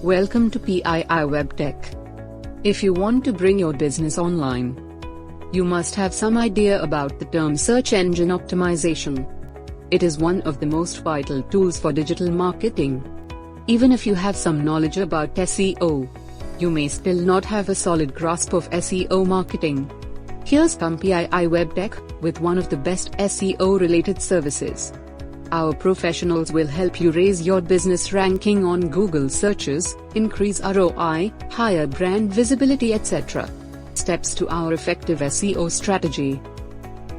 Welcome to PII Web Tech. If you want to bring your business online, you must have some idea about the term search engine optimization. It is one of the most vital tools for digital marketing. Even if you have some knowledge about SEO, you may still not have a solid grasp of SEO marketing. Here's come PII Web Tech, with one of the best SEO related services. Our professionals will help you raise your business ranking on Google searches, increase ROI, higher brand visibility, etc. Steps to our effective SEO strategy.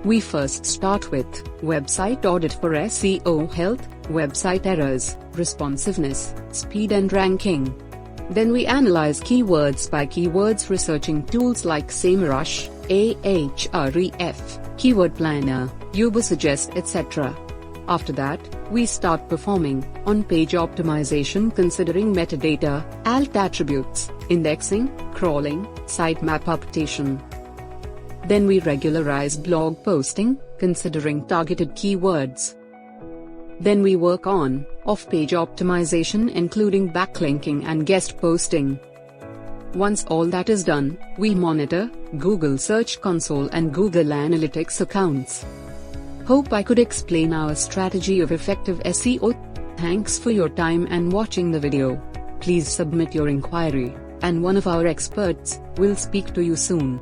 We first start with website audit for SEO health, website errors, responsiveness, speed and ranking. Then we analyze keywords by keywords researching tools like SEMrush, Ahref, Keyword Planner, Ubersuggest, etc. After that, we start performing on-page optimization considering metadata, alt attributes, indexing, crawling, sitemap updation. Then we regularize blog posting, considering targeted keywords. Then we work on off-page optimization including backlinking and guest posting. Once all that is done, we monitor Google Search Console and Google Analytics accounts. Hope I could explain our strategy of effective SEO. Thanks for your time and watching the video. Please submit your inquiry, and one of our experts will speak to you soon.